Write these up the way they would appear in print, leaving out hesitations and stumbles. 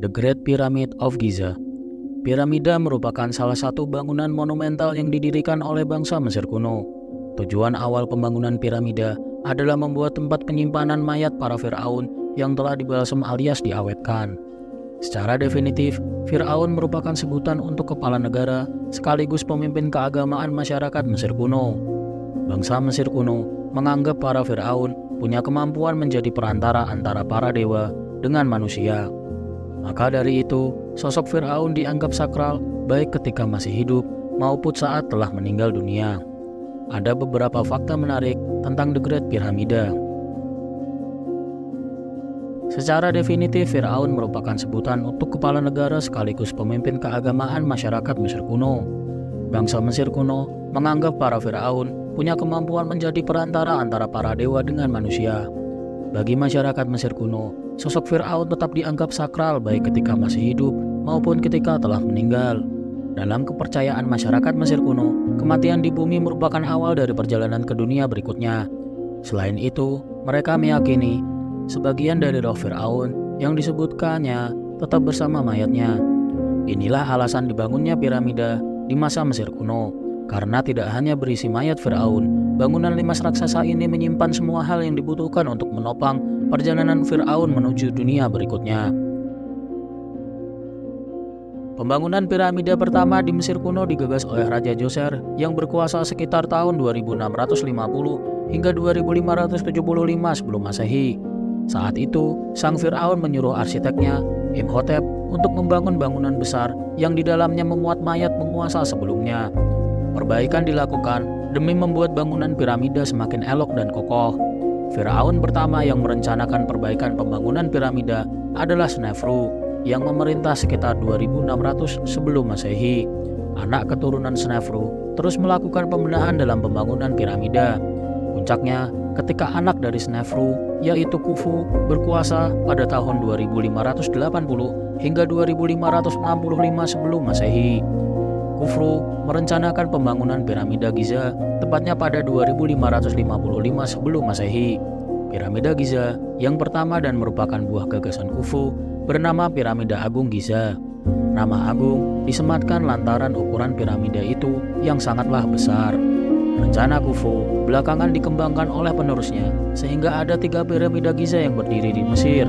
The Great Pyramid of Giza. Piramida merupakan salah satu bangunan monumental yang didirikan oleh bangsa Mesir kuno. Tujuan awal pembangunan piramida adalah membuat tempat penyimpanan mayat para Firaun yang telah dibalsam alias diawetkan. Secara definitif, Firaun merupakan sebutan untuk kepala negara sekaligus pemimpin keagamaan masyarakat Mesir kuno. Bangsa Mesir kuno menganggap para Firaun punya kemampuan menjadi perantara antara para dewa dengan manusia. Maka dari itu, sosok Firaun dianggap sakral baik ketika masih hidup maupun saat telah meninggal dunia. Ada beberapa fakta menarik tentang The Great Pyramid. Secara definitif, Firaun merupakan sebutan untuk kepala negara sekaligus pemimpin keagamaan masyarakat Mesir kuno. Bangsa Mesir kuno menganggap para Firaun punya kemampuan menjadi perantara antara para dewa dengan manusia. Bagi masyarakat Mesir kuno, sosok Firaun tetap dianggap sakral baik ketika masih hidup maupun ketika telah meninggal. Dalam kepercayaan masyarakat Mesir kuno, kematian di bumi merupakan awal dari perjalanan ke dunia berikutnya. Selain itu, mereka meyakini sebagian dari roh Firaun yang disebutkannya tetap bersama mayatnya. Inilah alasan dibangunnya piramida di masa Mesir kuno. Karena tidak hanya berisi mayat Firaun, bangunan limas raksasa ini menyimpan semua hal yang dibutuhkan untuk menopang perjalanan Firaun menuju dunia berikutnya. Pembangunan piramida pertama di Mesir kuno digagas oleh Raja Djoser yang berkuasa sekitar tahun 2650 hingga 2575 sebelum Masehi. Saat itu, sang Firaun menyuruh arsiteknya, Imhotep, untuk membangun bangunan besar yang di dalamnya memuat mayat penguasa sebelumnya. Perbaikan dilakukan demi membuat bangunan piramida semakin elok dan kokoh. Firaun pertama yang merencanakan perbaikan pembangunan piramida adalah Snefru yang memerintah sekitar 2600 sebelum Masehi. Anak keturunan Snefru terus melakukan pembenahan dalam pembangunan piramida. Puncaknya ketika anak dari Snefru yaitu Khufu berkuasa pada tahun 2580 hingga 2565 sebelum Masehi. Khufu merencanakan pembangunan piramida Giza tepatnya pada 2555 sebelum Masehi. Piramida Giza yang pertama dan merupakan buah gagasan Khufu bernama Piramida Agung Giza. Nama Agung disematkan lantaran ukuran piramida itu yang sangatlah besar. Rencana Khufu belakangan dikembangkan oleh penerusnya sehingga ada 3 piramida Giza yang berdiri di Mesir.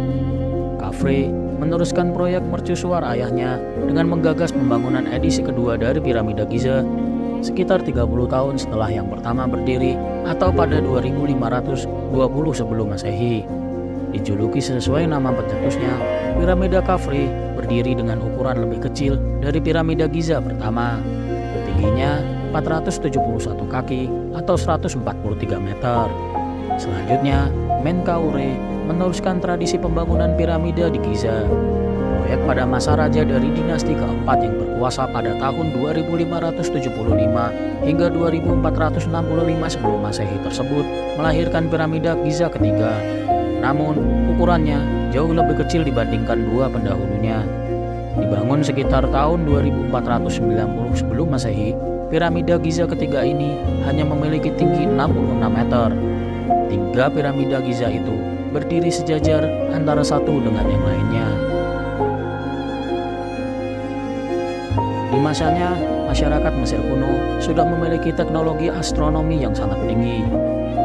Khafre meneruskan proyek mercusuar ayahnya dengan menggagas pembangunan edisi kedua dari piramida Giza sekitar 30 tahun setelah yang pertama berdiri atau pada 2520 sebelum Masehi. Dijuluki sesuai nama pencetusnya, piramida Khafre berdiri dengan ukuran lebih kecil dari piramida Giza pertama. Tingginya 471 kaki atau 143 meter. Selanjutnya, Menkaure meneruskan tradisi pembangunan piramida di Giza. Proyek pada masa raja dari dinasti keempat yang berkuasa pada tahun 2575 hingga 2465 sebelum Masehi tersebut melahirkan piramida Giza ketiga. Namun, ukurannya jauh lebih kecil dibandingkan dua pendahulunya. Dibangun sekitar tahun 2490 sebelum Masehi, piramida Giza ketiga ini hanya memiliki tinggi 66 meter. 3 piramida Giza itu berdiri sejajar antara satu dengan yang lainnya. Di masanya, masyarakat Mesir kuno sudah memiliki teknologi astronomi yang sangat tinggi.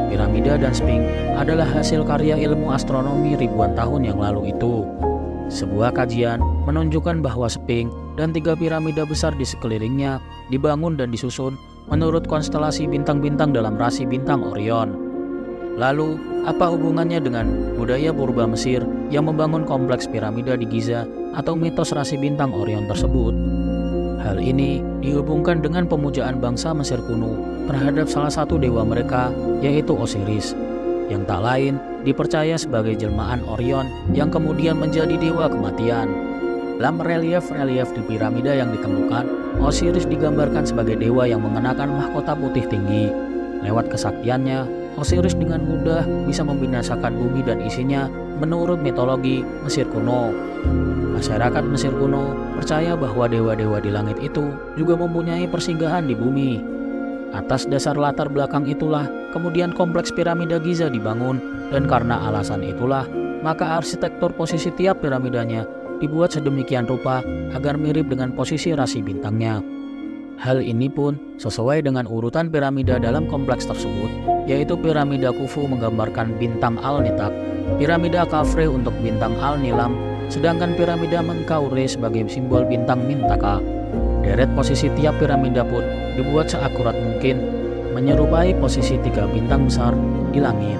Piramida dan Sphinx adalah hasil karya ilmu astronomi ribuan tahun yang lalu itu. Sebuah kajian menunjukkan bahwa Sphinx dan 3 piramida besar di sekelilingnya dibangun dan disusun menurut konstelasi bintang-bintang dalam rasi bintang Orion. Lalu, apa hubungannya dengan budaya purba Mesir yang membangun kompleks piramida di Giza atau mitos rasi bintang Orion tersebut? Hal ini dihubungkan dengan pemujaan bangsa Mesir kuno terhadap salah satu dewa mereka, yaitu Osiris, yang tak lain dipercaya sebagai jelmaan Orion yang kemudian menjadi dewa kematian. Dalam relief-relief di piramida yang ditemukan, Osiris digambarkan sebagai dewa yang mengenakan mahkota putih tinggi. Lewat kesaktiannya, Osiris dengan mudah bisa membinasakan bumi dan isinya menurut mitologi Mesir kuno. Masyarakat Mesir kuno percaya bahwa dewa-dewa di langit itu juga mempunyai persinggahan di bumi. Atas dasar latar belakang itulah kemudian kompleks piramida Giza dibangun, dan karena alasan itulah maka arsitektur posisi tiap piramidanya dibuat sedemikian rupa agar mirip dengan posisi rasi bintangnya. Hal ini pun sesuai dengan urutan piramida dalam kompleks tersebut, yaitu piramida Khufu menggambarkan bintang Al-Nitab, piramida Khafre untuk bintang Al-Nilam, sedangkan piramida Menkaure sebagai simbol bintang Mintaka. Deret posisi tiap piramida pun dibuat seakurat mungkin, menyerupai posisi 3 bintang besar di langit.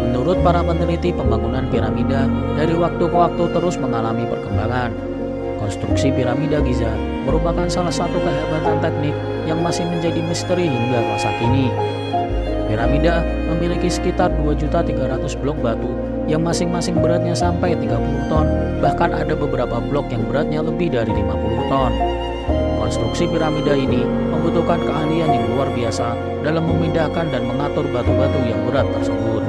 Menurut para peneliti, pembangunan piramida dari waktu ke waktu terus mengalami perkembangan. Konstruksi piramida Giza merupakan salah satu kehebatan teknik yang masih menjadi misteri hingga masa kini. Piramida memiliki sekitar 2.300.000 blok batu yang masing-masing beratnya sampai 30 ton, bahkan ada beberapa blok yang beratnya lebih dari 50 ton. Konstruksi piramida ini membutuhkan keahlian yang luar biasa dalam memindahkan dan mengatur batu-batu yang berat tersebut.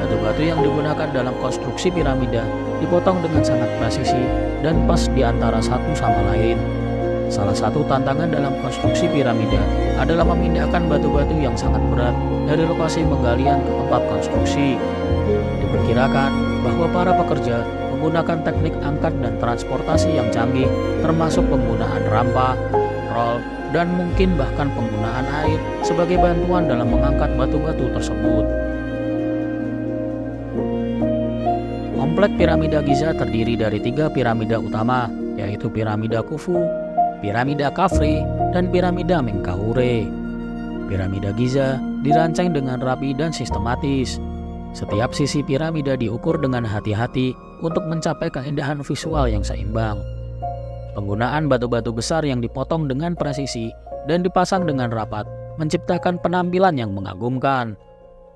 Batu-batu yang digunakan dalam konstruksi piramida dipotong dengan sangat presisi dan pas di antara satu sama lain. Salah satu tantangan dalam konstruksi piramida adalah memindahkan batu-batu yang sangat berat dari lokasi penggalian ke tempat konstruksi. Diperkirakan bahwa para pekerja menggunakan teknik angkat dan transportasi yang canggih, termasuk penggunaan rampa, rol, dan mungkin bahkan penggunaan air sebagai bantuan dalam mengangkat batu-batu tersebut. Komplek piramida Giza terdiri dari 3 piramida utama, yaitu piramida Khufu, piramida Khafre, dan piramida Menkaure. Piramida Giza dirancang dengan rapi dan sistematis. Setiap sisi piramida diukur dengan hati-hati untuk mencapai keindahan visual yang seimbang. Penggunaan batu-batu besar yang dipotong dengan presisi dan dipasang dengan rapat menciptakan penampilan yang mengagumkan.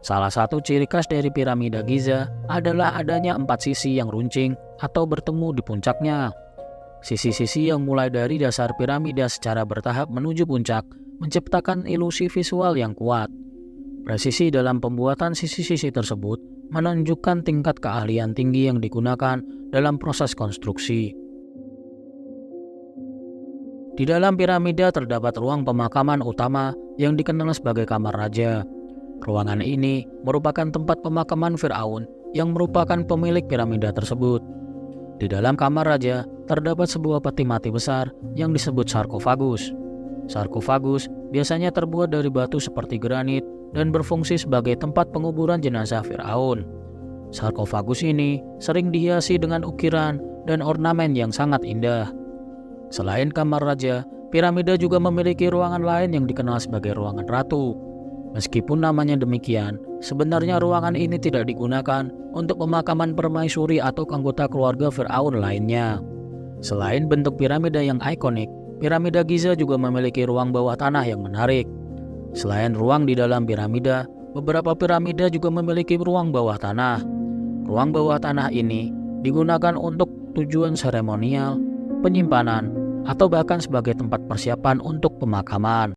Salah satu ciri khas dari piramida Giza adalah adanya 4 sisi yang runcing atau bertemu di puncaknya. Sisi-sisi yang mulai dari dasar piramida secara bertahap menuju puncak menciptakan ilusi visual yang kuat. Presisi dalam pembuatan sisi-sisi tersebut menunjukkan tingkat keahlian tinggi yang digunakan dalam proses konstruksi. Di dalam piramida terdapat ruang pemakaman utama yang dikenal sebagai kamar raja. Ruangan ini merupakan tempat pemakaman Firaun yang merupakan pemilik piramida tersebut. Di dalam kamar raja terdapat sebuah peti mati besar yang disebut sarkofagus. Sarkofagus biasanya terbuat dari batu seperti granit dan berfungsi sebagai tempat penguburan jenazah Firaun. Sarkofagus ini sering dihiasi dengan ukiran dan ornamen yang sangat indah. Selain kamar raja, piramida juga memiliki ruangan lain yang dikenal sebagai ruangan ratu. Meskipun namanya demikian, sebenarnya ruangan ini tidak digunakan untuk pemakaman permaisuri atau anggota keluarga Firaun lainnya. Selain bentuk piramida yang ikonik, piramida Giza juga memiliki ruang bawah tanah yang menarik. Selain ruang di dalam piramida, beberapa piramida juga memiliki ruang bawah tanah. Ruang bawah tanah ini digunakan untuk tujuan seremonial, penyimpanan, atau bahkan sebagai tempat persiapan untuk pemakaman.